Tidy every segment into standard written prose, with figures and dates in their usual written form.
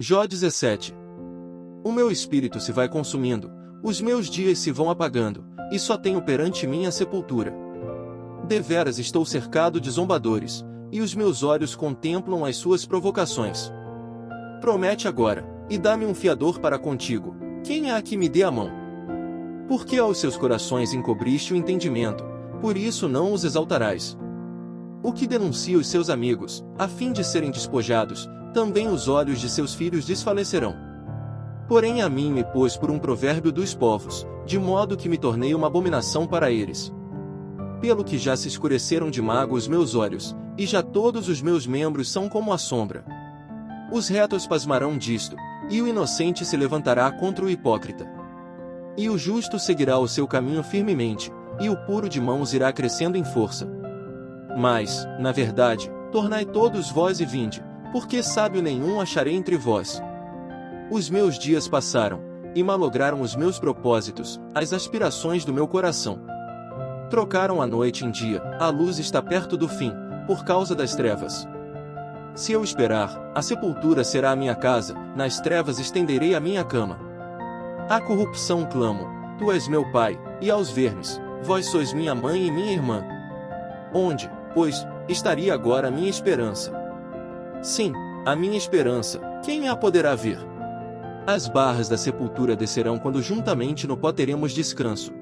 Jó 17. O meu espírito se vai consumindo, os meus dias se vão apagando, e só tenho perante mim a sepultura. Deveras estou cercado de zombadores, e os meus olhos contemplam as suas provocações. Promete agora, e dá-me um fiador para contigo, quem há que me dê a mão? Porque aos seus corações encobriste o entendimento, por isso não os exaltarás. O que denuncia os seus amigos, a fim de serem despojados, também os olhos de seus filhos desfalecerão. Porém a mim me pôs por um provérbio dos povos, de modo que me tornei uma abominação para eles. Pelo que já se escureceram de mágoa os meus olhos, e já todos os meus membros são como a sombra. Os retos pasmarão disto, e o inocente se levantará contra o hipócrita. E o justo seguirá o seu caminho firmemente, e o puro de mãos irá crescendo em força. Mas, na verdade, tornai todos vós e vinde, porque sábio nenhum acharei entre vós. Os meus dias passaram, e malograram os meus propósitos, as aspirações do meu coração. Trocaram a noite em dia, a luz está perto do fim, por causa das trevas. Se eu esperar, a sepultura será a minha casa, nas trevas estenderei a minha cama. À corrupção clamo, tu és meu pai, e aos vermes, vós sois minha mãe e minha irmã. Onde, pois, estaria agora a minha esperança? Sim, a minha esperança, quem a poderá ver? As barras da sepultura descerão quando juntamente no pó teremos descanso.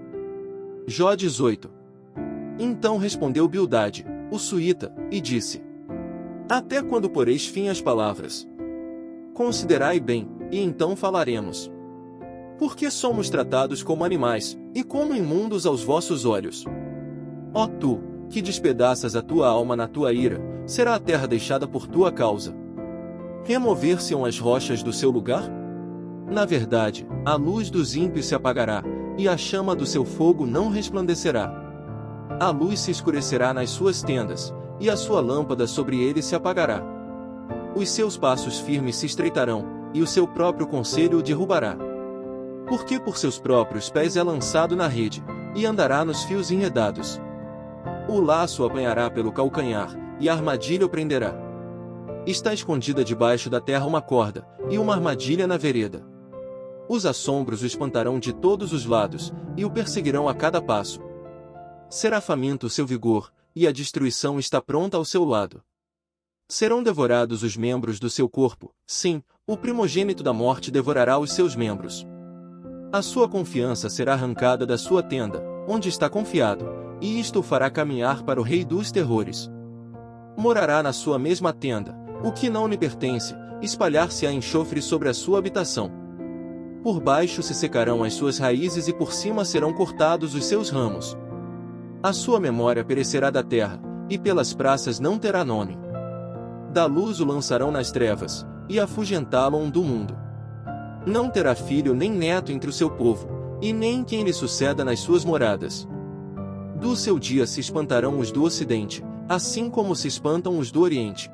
Jó 18. Então respondeu Bildade, o suíta, e disse: Até quando poreis fim às palavras? Considerai bem, e então falaremos. Porque somos tratados como animais, e como imundos aos vossos olhos? Ó tu, que despedaças a tua alma na tua ira, será a terra deixada por tua causa. Remover-se-ão as rochas do seu lugar? Na verdade, a luz dos ímpios se apagará, e a chama do seu fogo não resplandecerá. A luz se escurecerá nas suas tendas, e a sua lâmpada sobre eles se apagará. Os seus passos firmes se estreitarão, e o seu próprio conselho o derrubará. Porque por seus próprios pés é lançado na rede, e andará nos fios enredados. O laço o apanhará pelo calcanhar, e a armadilha o prenderá. Está escondida debaixo da terra uma corda, e uma armadilha na vereda. Os assombros o espantarão de todos os lados, e o perseguirão a cada passo. Será faminto o seu vigor, e a destruição está pronta ao seu lado. Serão devorados os membros do seu corpo, sim, o primogênito da morte devorará os seus membros. A sua confiança será arrancada da sua tenda, onde está confiado, e isto o fará caminhar para o rei dos terrores. Morará na sua mesma tenda, o que não lhe pertence, espalhar-se-á enxofre sobre a sua habitação. Por baixo se secarão as suas raízes e por cima serão cortados os seus ramos. A sua memória perecerá da terra, e pelas praças não terá nome. Da luz o lançarão nas trevas, e afugentá-lo do mundo. Não terá filho nem neto entre o seu povo, e nem quem lhe suceda nas suas moradas. Do seu dia se espantarão os do ocidente, assim como se espantam os do oriente.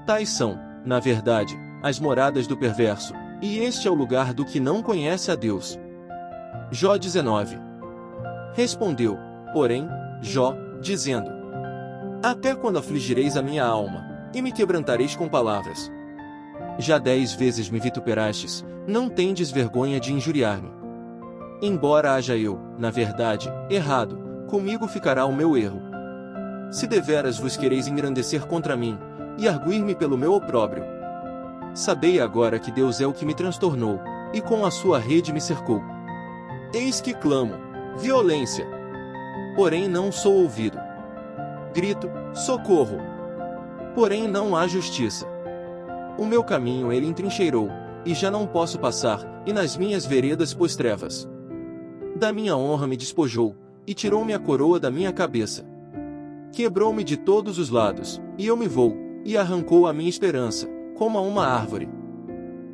Tais são, na verdade, as moradas do perverso, e este é o lugar do que não conhece a Deus. Jó 19. Respondeu, porém, Jó, dizendo: Até quando afligireis a minha alma, e me quebrantareis com palavras? Já 10 vezes me vituperastes, não tendes vergonha de injuriar-me. Embora haja eu, na verdade, errado, comigo ficará o meu erro. Se deveras vos quereis engrandecer contra mim, e arguir-me pelo meu opróbrio, sabei agora que Deus é o que me transtornou, e com a sua rede me cercou. Eis que clamo, violência! Porém não sou ouvido. Grito, socorro! Porém não há justiça. O meu caminho ele entrincheirou, e já não posso passar, e nas minhas veredas pôs trevas. Da minha honra me despojou, e tirou-me a coroa da minha cabeça. Quebrou-me de todos os lados, e eu me vou, e arrancou a minha esperança, como a uma árvore.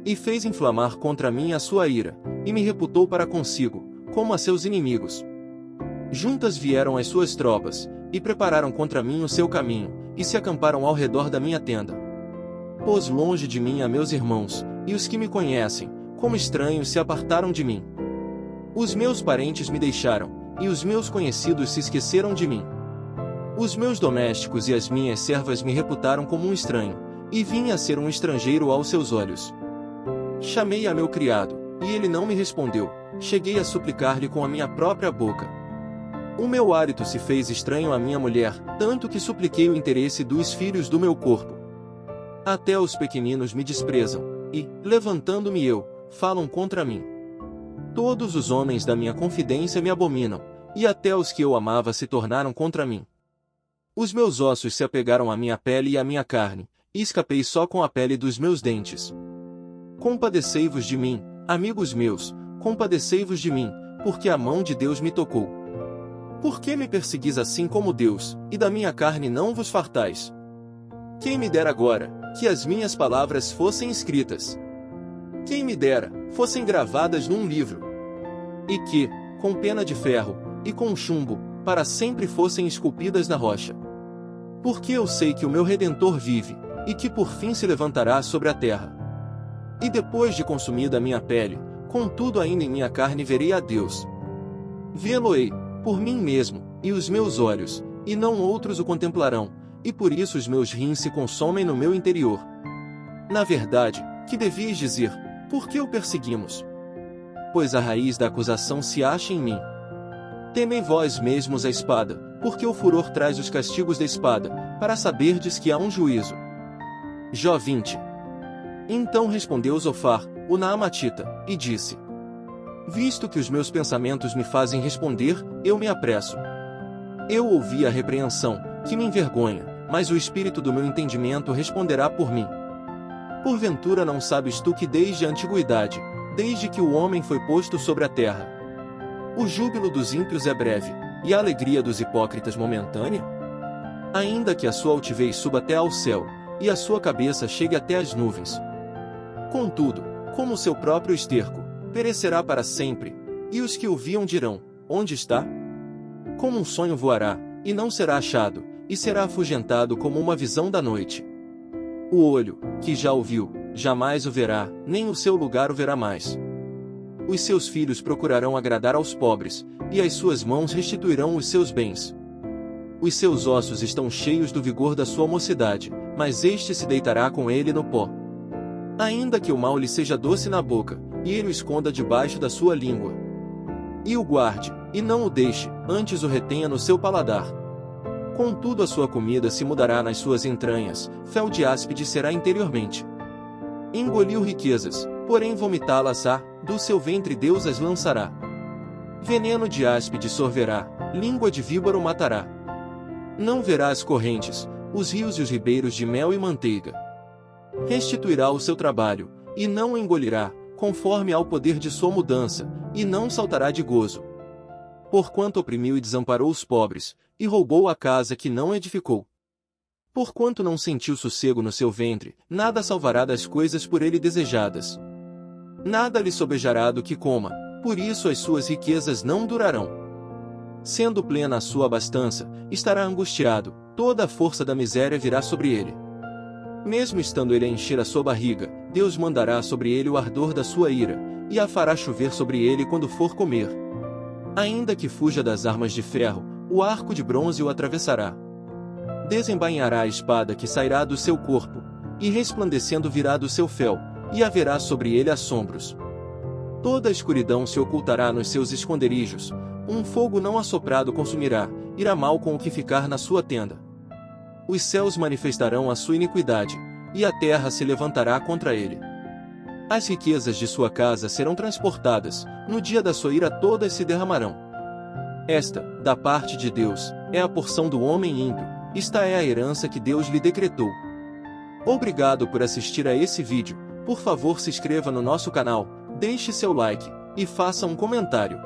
E fez inflamar contra mim a sua ira, e me reputou para consigo, como a seus inimigos. Juntas vieram as suas tropas, e prepararam contra mim o seu caminho, e se acamparam ao redor da minha tenda. Pôs longe de mim a meus irmãos, e os que me conhecem, como estranhos se apartaram de mim. Os meus parentes me deixaram, e os meus conhecidos se esqueceram de mim. Os meus domésticos e as minhas servas me reputaram como um estranho, e vim a ser um estrangeiro aos seus olhos. Chamei a meu criado, e ele não me respondeu. Cheguei a suplicar-lhe com a minha própria boca. O meu hálito se fez estranho à minha mulher, tanto que supliquei o interesse dos filhos do meu corpo. Até os pequeninos me desprezam, e, levantando-me eu, falam contra mim. Todos os homens da minha confidência me abominam, e até os que eu amava se tornaram contra mim. Os meus ossos se apegaram à minha pele e à minha carne, e escapei só com a pele dos meus dentes. Compadecei-vos de mim, amigos meus, compadecei-vos de mim, porque a mão de Deus me tocou. Por que me perseguis assim como Deus, e da minha carne não vos fartais? Quem me dera agora, que as minhas palavras fossem escritas? Quem me dera, fossem gravadas num livro? E que, com pena de ferro, e com chumbo, para sempre fossem esculpidas na rocha. Porque eu sei que o meu Redentor vive, e que por fim se levantará sobre a terra. E depois de consumida a minha pele, contudo ainda em minha carne verei a Deus. Vê-lo-ei, por mim mesmo, e os meus olhos, e não outros o contemplarão, e por isso os meus rins se consomem no meu interior. Na verdade, que devias dizer, por que o perseguimos? Pois a raiz da acusação se acha em mim. Temei vós mesmos a espada, porque o furor traz os castigos da espada, para saberdes que há um juízo. Jó 20. Então respondeu Zofar, o Naamatita, e disse: Visto que os meus pensamentos me fazem responder, eu me apresso. Eu ouvi a repreensão, que me envergonha, mas o espírito do meu entendimento responderá por mim. Porventura não sabes tu que desde a antiguidade, desde que o homem foi posto sobre a terra, o júbilo dos ímpios é breve, e a alegria dos hipócritas momentânea? Ainda que a sua altivez suba até ao céu, e a sua cabeça chegue até as nuvens. Contudo, como seu próprio esterco, perecerá para sempre, e os que o viam dirão, onde está? Como um sonho voará, e não será achado, e será afugentado como uma visão da noite. O olho, que já o viu, jamais o verá, nem o seu lugar o verá mais. Os seus filhos procurarão agradar aos pobres, e as suas mãos restituirão os seus bens. Os seus ossos estão cheios do vigor da sua mocidade, mas este se deitará com ele no pó. Ainda que o mal lhe seja doce na boca, e ele o esconda debaixo da sua língua. E o guarde, e não o deixe, antes o retenha no seu paladar. Contudo a sua comida se mudará nas suas entranhas, fel de áspide será interiormente. Engoliu riquezas, porém vomitá-las-á, do seu ventre Deus as lançará. Veneno de áspide sorverá, língua de víbora o matará. Não verá as correntes, os rios e os ribeiros de mel e manteiga. Restituirá o seu trabalho, e não o engolirá, conforme ao poder de sua mudança, e não saltará de gozo. Porquanto oprimiu e desamparou os pobres, e roubou a casa que não edificou. Porquanto não sentiu sossego no seu ventre, nada salvará das coisas por ele desejadas. Nada lhe sobejará do que coma, por isso as suas riquezas não durarão. Sendo plena a sua abastança, estará angustiado, toda a força da miséria virá sobre ele. Mesmo estando ele a encher a sua barriga, Deus mandará sobre ele o ardor da sua ira, e a fará chover sobre ele quando for comer. Ainda que fuja das armas de ferro, o arco de bronze o atravessará. Desembainhará a espada que sairá do seu corpo, e resplandecendo virá do seu fel, e haverá sobre ele assombros. Toda a escuridão se ocultará nos seus esconderijos, um fogo não assoprado consumirá, irá mal com o que ficar na sua tenda. Os céus manifestarão a sua iniquidade, e a terra se levantará contra ele. As riquezas de sua casa serão transportadas, no dia da sua ira todas se derramarão. Esta, da parte de Deus, é a porção do homem ímpio, esta é a herança que Deus lhe decretou. Obrigado por assistir a esse vídeo, por favor se inscreva no nosso canal, deixe seu like, e faça um comentário.